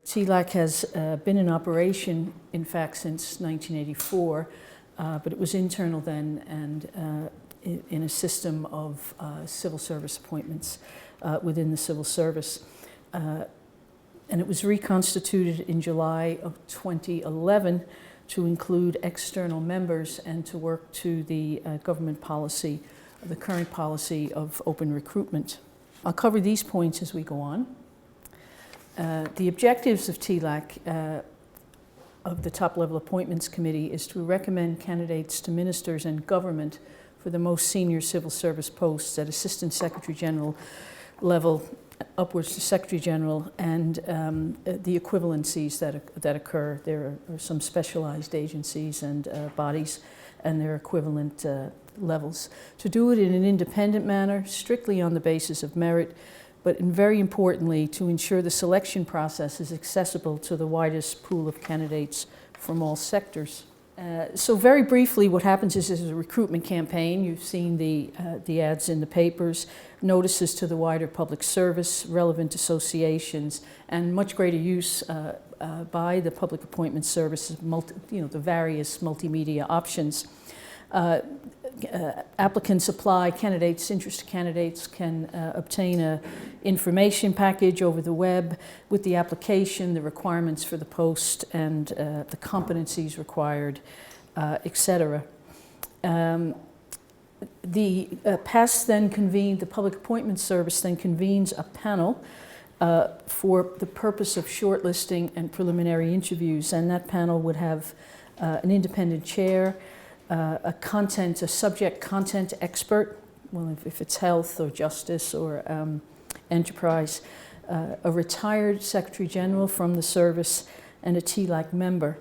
TLAC has been in operation, in fact, since 1984, but it was internal then and in a system of civil service appointments within the civil service. And it was reconstituted in July of 2011 to include external members and to work to the government policy, the current policy of open recruitment. I'll cover these points as we go on. The objectives of TLAC, of the Top Level Appointments Committee, is to recommend candidates to ministers and government for the most senior civil service posts at Assistant Secretary General level, upwards to Secretary General, and the equivalencies that occur. There are some specialized agencies and bodies and their equivalent levels. To do it in an independent manner, strictly on the basis of merit, but very importantly, to ensure the selection process is accessible to the widest pool of candidates from all sectors. So very briefly, what happens is there's a recruitment campaign. You've seen the ads in the papers, notices to the wider public service, relevant associations, and much greater use by the Public Appointment Service, the various multimedia options. Applicants apply, interested candidates can obtain an information package over the web with the application, the requirements for the post, and the competencies required, etc. The Public Appointment Service then convenes a panel for the purpose of shortlisting and preliminary interviews, and that panel would have an independent chair, a subject content expert, well, if it's health or justice or enterprise, a retired Secretary General from the service, and a TLAC member.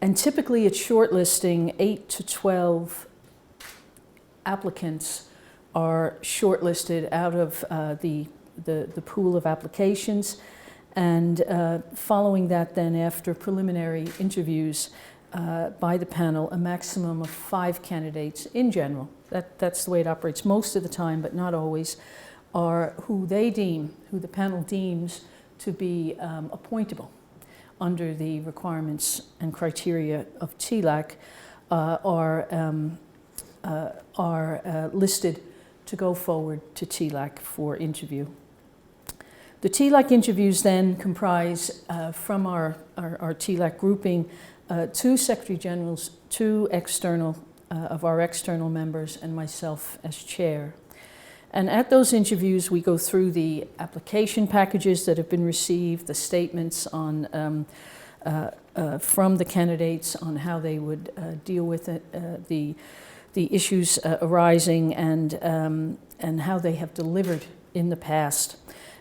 And typically at shortlisting, 8 to 12 applicants are shortlisted out of the pool of applications, and following that then, after preliminary interviews, by the panel, a maximum of 5 candidates in general. That's the way it operates most of the time, but not always, are who the panel deems to be appointable under the requirements and criteria of TLAC, are listed to go forward to TLAC for interview. The TLAC interviews then comprise, from our TLAC grouping, 2 Secretary Generals, 2 of our external members, and myself as chair. And at those interviews, we go through the application packages that have been received, the statements on from the candidates on how they would deal with it, the issues arising, and how they have delivered in the past.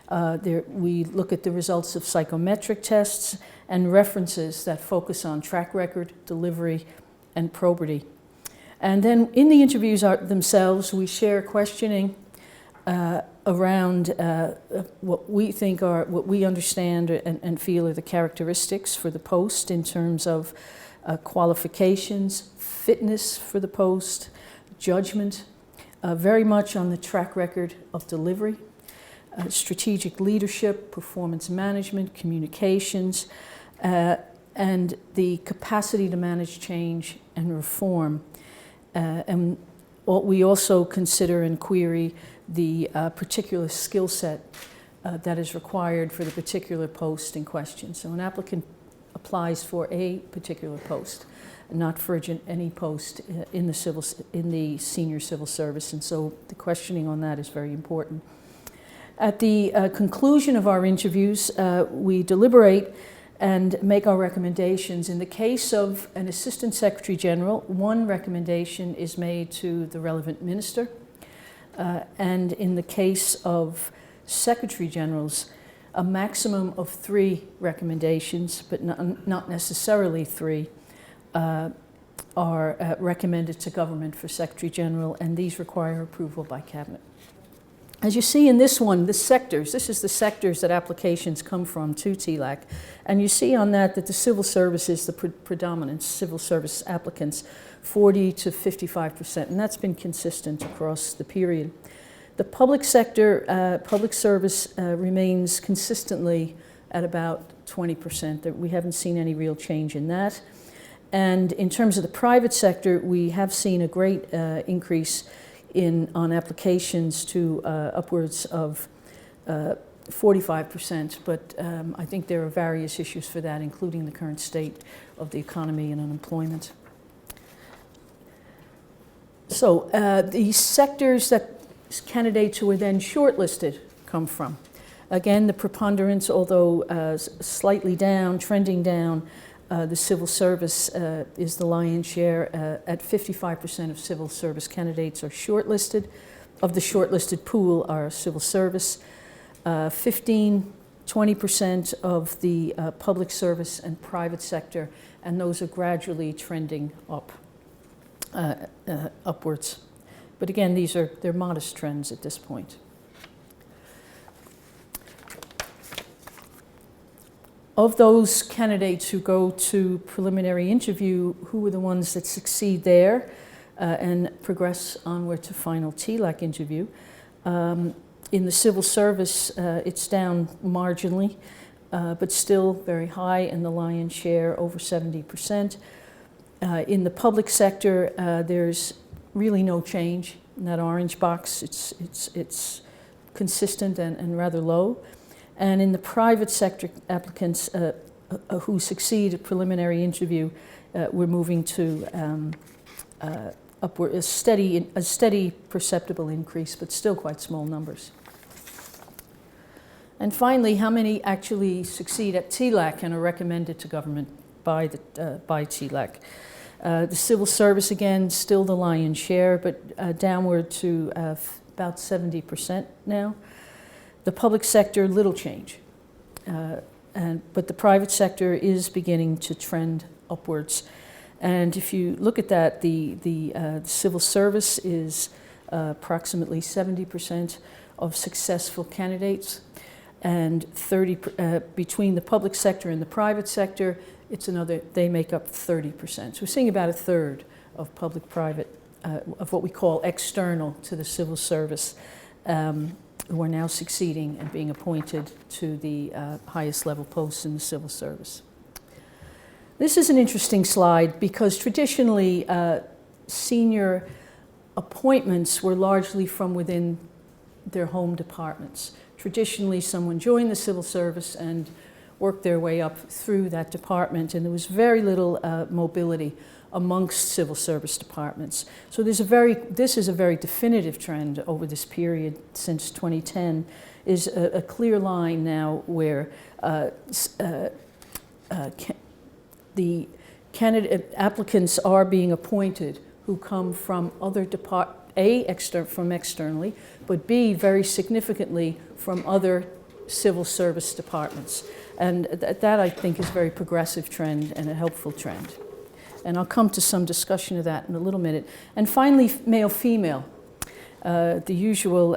We look at the results of psychometric tests and references that focus on track record, delivery, and probity. And then in the interviews themselves, we share questioning around what we understand and feel are the characteristics for the post in terms of qualifications, fitness for the post, judgment, very much on the track record of delivery, strategic leadership, performance management, communications, and the capacity to manage change and reform. And what we also consider and query the particular skill set that is required for the particular post in question. So an applicant applies for a particular post, not for any post in the senior civil service, and so the questioning on that is very important. At the conclusion of our interviews, we deliberate and make our recommendations. In the case of an Assistant Secretary General, 1 recommendation is made to the relevant minister, and in the case of Secretary Generals, a maximum of 3 recommendations, but not necessarily 3, are recommended to government for Secretary General, and these require approval by Cabinet. As you see in this one, this is the sectors that applications come from to TLAC, and you see on that the civil service is the predominant civil service applicants, 40 to 55%, and that's been consistent across the period. The public sector, public service remains consistently at about 20%. That we haven't seen any real change in that. And in terms of the private sector, we have seen a great increase on applications to upwards of 45%, but I think there are various issues for that, including the current state of the economy and unemployment. So the sectors that candidates who are then shortlisted come from. Again, the preponderance, although slightly down, trending down, the civil service is the lion's share. At 55% of civil service candidates are shortlisted. Of the shortlisted pool are civil service. 15–20% of the public service and private sector, and those are gradually trending upwards. But again, they're modest trends at this point. Of those candidates who go to preliminary interview, who are the ones that succeed there and progress onward to final TLAC interview? In the civil service, it's down marginally, but still very high, and the lion's share, over 70%. In the public sector, there's really no change in that orange box. It's consistent and rather low. And in the private sector, applicants who succeed at preliminary interview, we're moving to upward, a steady perceptible increase, but still quite small numbers. And finally, how many actually succeed at TLAC and are recommended to government by TLAC? The civil service, again, still the lion's share, but downward to about 70% now. The public sector, little change. But the private sector is beginning to trend upwards. And if you look at that, the civil service is approximately 70% of successful candidates, and between the public sector and the private sector, they make up 30%. So we're seeing about a third of public-private, of what we call external to the civil service, who are now succeeding and being appointed to the highest level posts in the civil service. This is an interesting slide because traditionally senior appointments were largely from within their home departments. Traditionally, someone joined the civil service and worked their way up through that department, and there was very little mobility amongst civil service departments. So this is a very definitive trend over this period since 2010, is a clear line now where the candidate applicants are being appointed who come from other departments, from externally, but B, very significantly from other civil service departments. And that I think is a very progressive trend and a helpful trend. And I'll come to some discussion of that in a little minute. And finally, male-female, the usual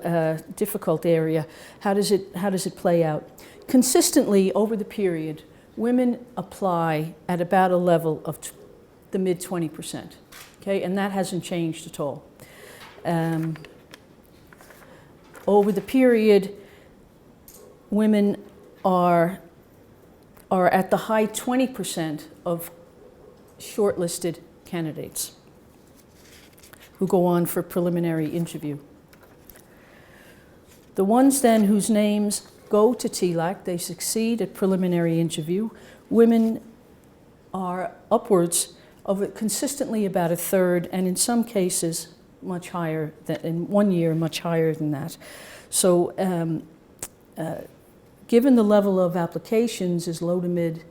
difficult area. How does it play out? Consistently over the period, women apply at about a level of the mid 20%, okay? And that hasn't changed at all. Over the period, women are at the high 20% of shortlisted candidates who go on for preliminary interview. The ones then whose names go to TLAC, they succeed at preliminary interview, women are upwards of consistently about a third, and in some cases much higher, in 1 year much higher than that. So given the level of applications is low to mid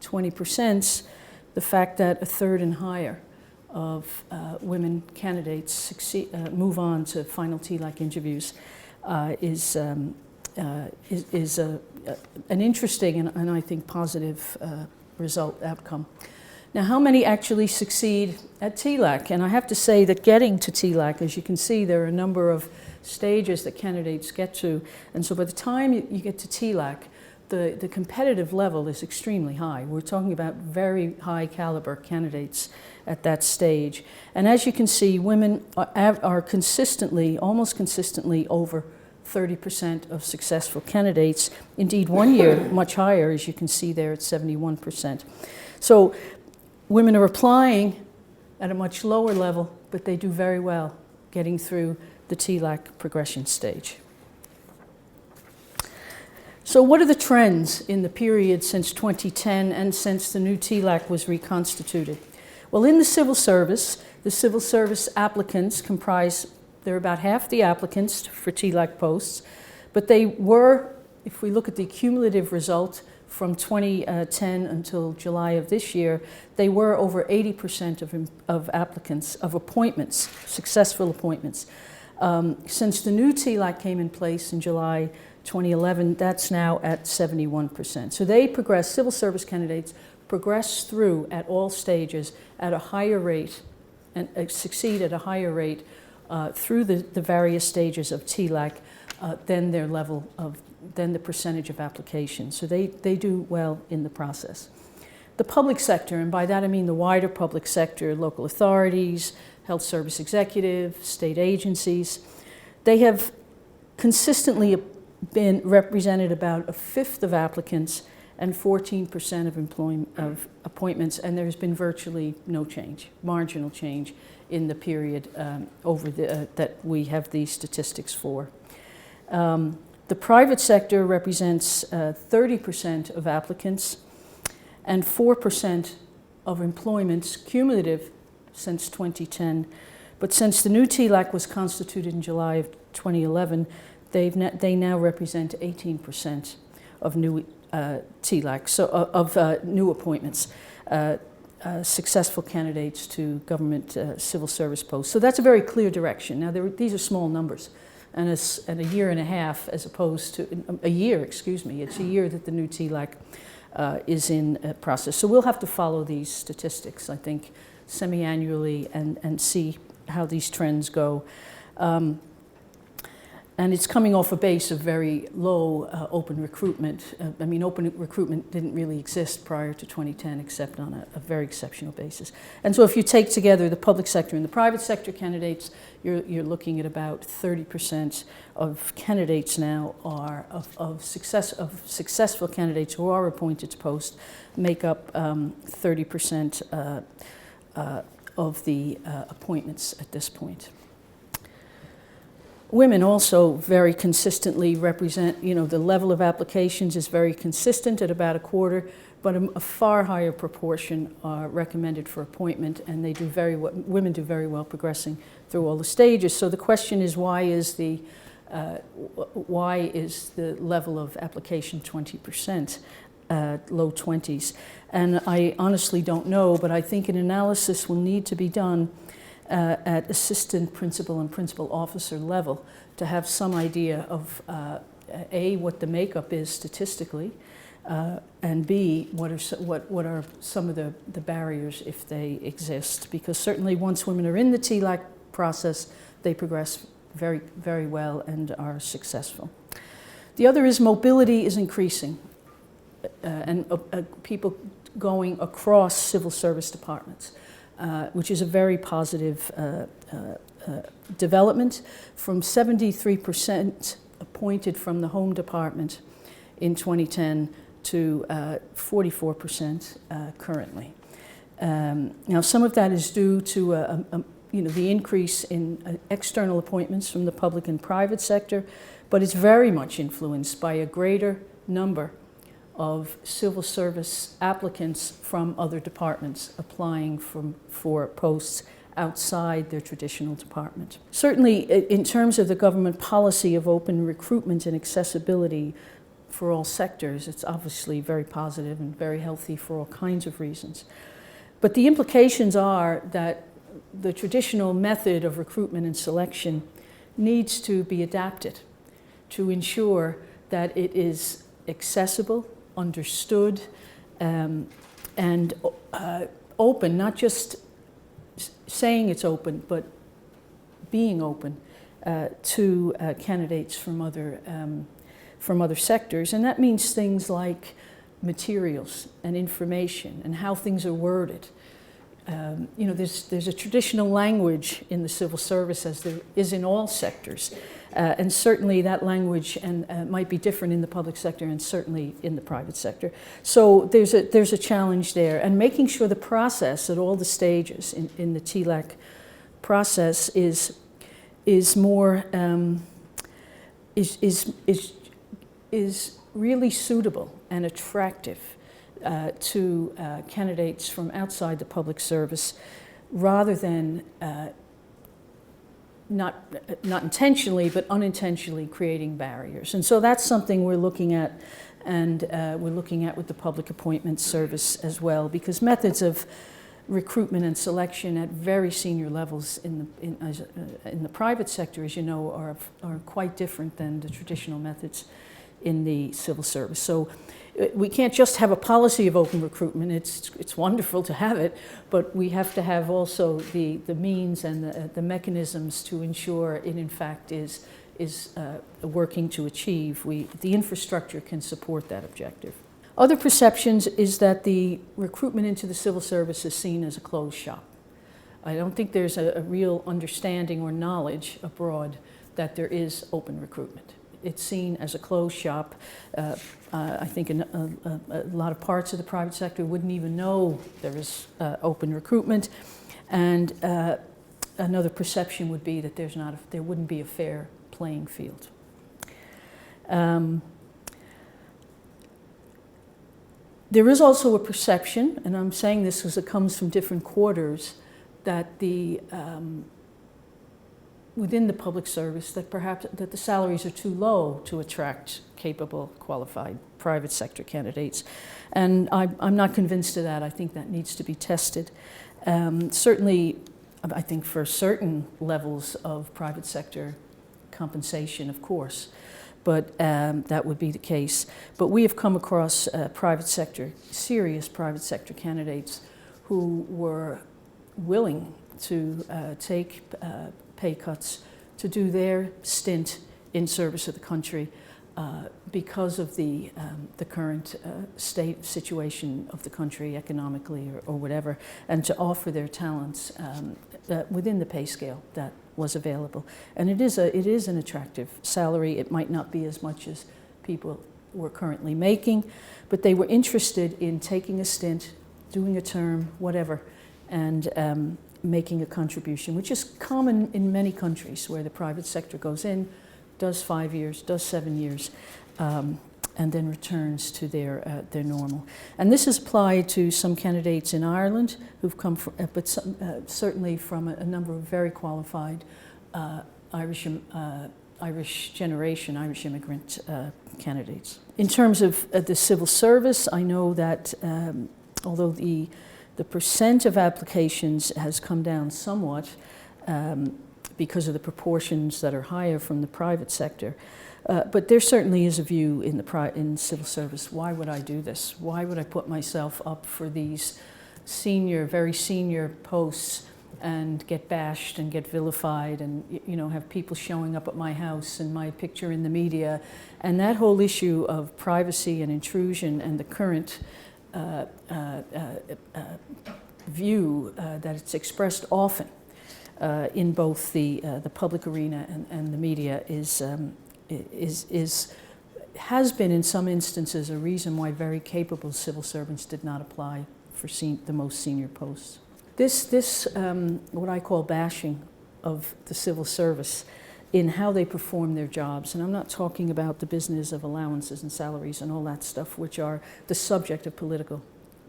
20%, the fact that a third and higher of women candidates move on to final TLAC interviews is an interesting and I think positive outcome. Now, how many actually succeed at TLAC? And I have to say that getting to TLAC, as you can see, there are a number of stages that candidates get to. And so by the time you get to TLAC, the competitive level is extremely high. We're talking about very high caliber candidates at that stage. And as you can see, women are consistently, almost consistently over 30% of successful candidates. Indeed, one year much higher, as you can see there, at 71%. So women are applying at a much lower level, but they do very well getting through the TLAC progression stage. So what are the trends in the period since 2010 and since the new TLAC was reconstituted? Well, in the civil service applicants comprise, they're about half the applicants for TLAC posts, but they were, if we look at the cumulative result from 2010 until July of this year, they were over 80% of applicants, of appointments, successful appointments. Since the new TLAC came in place in July 2011, that's now at 71%. So they progress, civil service candidates progress through at all stages at a higher rate and succeed at a higher rate through the various stages of TLAC than their level of, than the percentage of applications. So they do well in the process. The public sector, and by that I mean the wider public sector, local authorities, health service executives, state agencies, they have consistently been represented about a fifth of applicants and 14% of appointments, and there's been virtually no change, marginal change in the period over that we have these statistics for. The private sector represents 30% of applicants and 4% of employments cumulative since 2010. But since the new TLAC was constituted in July of 2011, they now represent 18% of new TLAC, so of new appointments, successful candidates to government civil service posts. So that's a very clear direction. Now, these are small numbers, and a year and a half as opposed to a year, excuse me. It's a year that the new TLAC is in process. So we'll have to follow these statistics, I think, semi-annually and see how these trends go. And it's coming off a base of very low open recruitment. I mean, open recruitment didn't really exist prior to 2010 except on a very exceptional basis. And so if you take together the public sector and the private sector candidates, you're looking at about 30% of candidates now are, of successful candidates who are appointed to post, make up 30% of the appointments at this point. Women also very consistently represent, the level of applications is very consistent at about a quarter, but a far higher proportion are recommended for appointment, and they do very well, women do very well progressing through all the stages. So the question is, why is the level of application 20%, low 20s? And I honestly don't know, but I think an analysis will need to be done at assistant principal and principal officer level to have some idea of A, what the makeup is statistically, and B, what are some of the barriers if they exist. Because certainly once women are in the TLAC process, they progress very, very well and are successful. The other is mobility is increasing, and people going across civil service departments. Which is a very positive development, from 73% appointed from the Home Department in 2010 to 44% currently. Now, some of that is due to the increase in external appointments from the public and private sector, but it's very much influenced by a greater number of civil service applicants from other departments applying for posts outside their traditional department. Certainly, in terms of the government policy of open recruitment and accessibility for all sectors, it's obviously very positive and very healthy for all kinds of reasons. But the implications are that the traditional method of recruitment and selection needs to be adapted to ensure that it is accessible, understood, and open, not just saying it's open, but being open to candidates from other sectors. And that means things like materials and information and how things are worded. There's a traditional language in the civil service, as there is in all sectors, And certainly that language might be different in the public sector and certainly in the private sector. So there's a challenge there. And making sure the process at all the stages in the TLAC process is more is really suitable and attractive to candidates from outside the public service, rather than not intentionally but unintentionally creating barriers. And so that's something we're looking at, and we're looking at with the Public Appointments Service as well, because methods of recruitment and selection at very senior levels in the private sector, as you know, are quite different than the traditional methods in the civil service. So we can't just have a policy of open recruitment. It's wonderful to have it, but we have to have also the means and the mechanisms to ensure it in fact is working to achieve. The infrastructure can support that objective. Other perceptions is that the recruitment into the civil service is seen as a closed shop. I don't think there's a real understanding or knowledge abroad that there is open recruitment. It's seen as a closed shop. I think a lot of parts of the private sector wouldn't even know there is open recruitment. And another perception would be that there wouldn't be a fair playing field. There is also a perception, and I'm saying this because it comes from different quarters, that within the public service, that perhaps that the salaries are too low to attract capable, qualified private sector candidates. And I'm not convinced of that. I think that needs to be tested. Certainly, I think for certain levels of private sector compensation, of course, but that would be the case. But we have come across serious private sector candidates who were willing to take pay cuts to do their stint in service of the country because of the current situation of the country economically or whatever, and to offer their talents within the pay scale that was available. And it is an attractive salary. It might not be as much as people were currently making, but they were interested in taking a stint, doing a term, whatever, and making a contribution, which is common in many countries where the private sector goes in, does 5 years, does 7 years, and then returns to their normal. And this is applied to some candidates in Ireland who've come from, but certainly from a number of very qualified Irish immigrant candidates. In terms of the civil service, I know that although the percent of applications has come down somewhat because of the proportions that are higher from the private sector, but there certainly is a view in civil service. Why would I do this? Why would I put myself up for these very senior posts and get bashed and get vilified and have people showing up at my house and my picture in the media? And that whole issue of privacy and intrusion and the current view that it's expressed often in both the public arena and the media has been in some instances a reason why very capable civil servants did not apply for the most senior posts. This what I call bashing of the civil service in how they perform their jobs, and I'm not talking about the business of allowances and salaries and all that stuff, which are the subject of political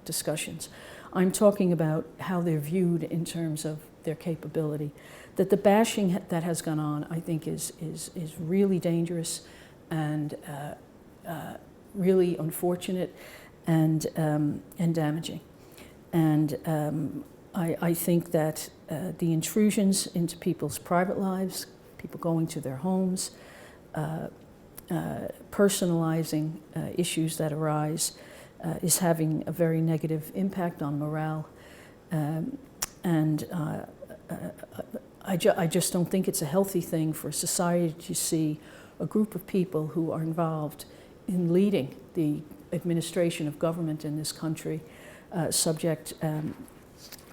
discussions. I'm talking about how they're viewed in terms of their capability. That the bashing that has gone on, I think, is really dangerous and really unfortunate and damaging. And I think that the intrusions into people's private lives, people going to their homes, personalizing issues that arise, is having a very negative impact on morale. I just don't think it's a healthy thing for society to see a group of people who are involved in leading the administration of government in this country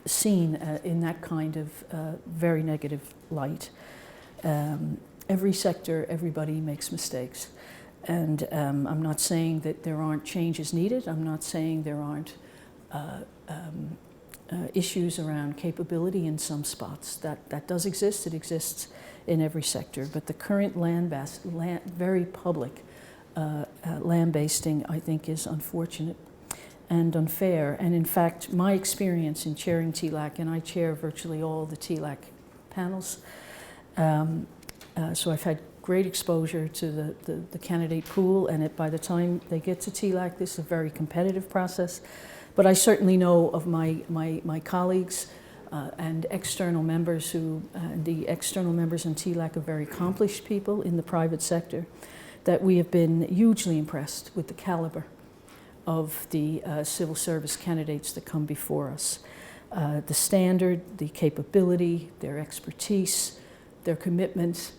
seen in that kind of very negative light. every sector, everybody makes mistakes. And I'm not saying that there aren't changes needed. I'm not saying there aren't issues around capability in some spots. That does exist. It exists in every sector. But the current very public land-basting, I think, is unfortunate and unfair. And in fact, my experience in chairing TLAC, and I chair virtually all the TLAC panels, so I've had great exposure to the candidate pool, and by the time they get to TLAC, this is a very competitive process. But I certainly know of my colleagues and external members the external members in TLAC are very accomplished people in the private sector, that we have been hugely impressed with the caliber of the civil service candidates that come before us. The standard, the capability, their expertise, their commitment,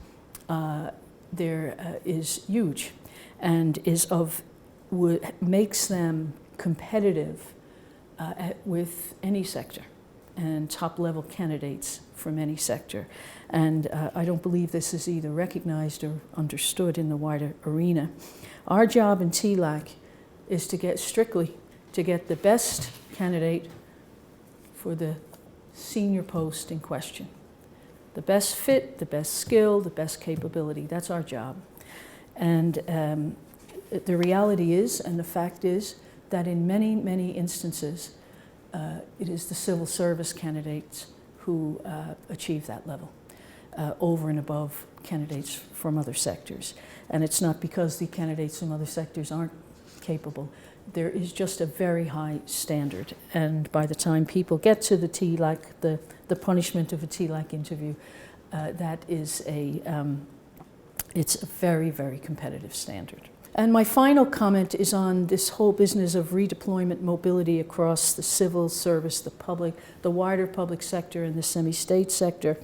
is huge, and makes them competitive with any sector and top-level candidates from any sector. And I don't believe this is either recognized or understood in the wider arena. Our job in TLAC is to get the best candidate for the senior post in question. The best fit, the best skill, the best capability. That's our job. And the reality is, and the fact is, that in many, many instances, it is the civil service candidates who achieve that level over and above candidates from other sectors. And it's not because the candidates from other sectors aren't capable. There is just a very high standard. And by the time people get to the TLAC, the punishment of a TLAC interview, it's a very, very competitive standard. And my final comment is on this whole business of redeployment mobility across the civil service, the wider public sector and the semi-state sector.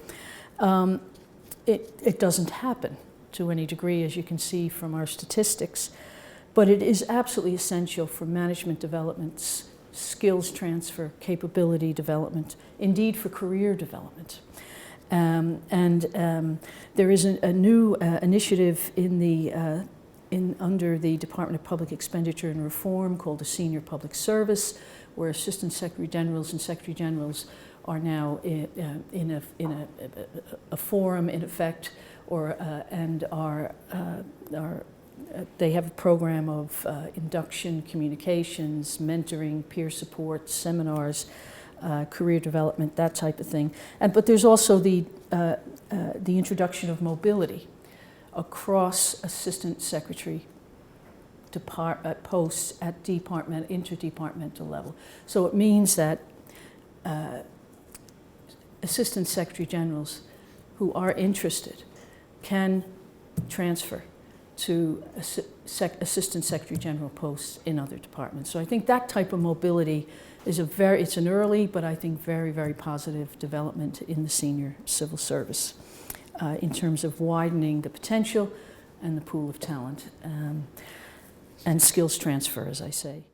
It doesn't happen to any degree, as you can see from our statistics, but it is absolutely essential for management development, skills transfer, capability development, indeed for career development. There is a new initiative under the Department of Public Expenditure and Reform called the Senior Public Service, where Assistant Secretary Generals and Secretary Generals are now in a forum, in effect, they have a program of induction, communications, mentoring, peer support, seminars, career development, that type of thing. But there's also the introduction of mobility across assistant secretary posts at interdepartmental level. So it means that assistant secretary generals who are interested can transfer to assistant secretary general posts in other departments. So I think that type of mobility is it's an early, but I think very, very positive development in the senior civil service in terms of widening the potential and the pool of talent and skills transfer, as I say.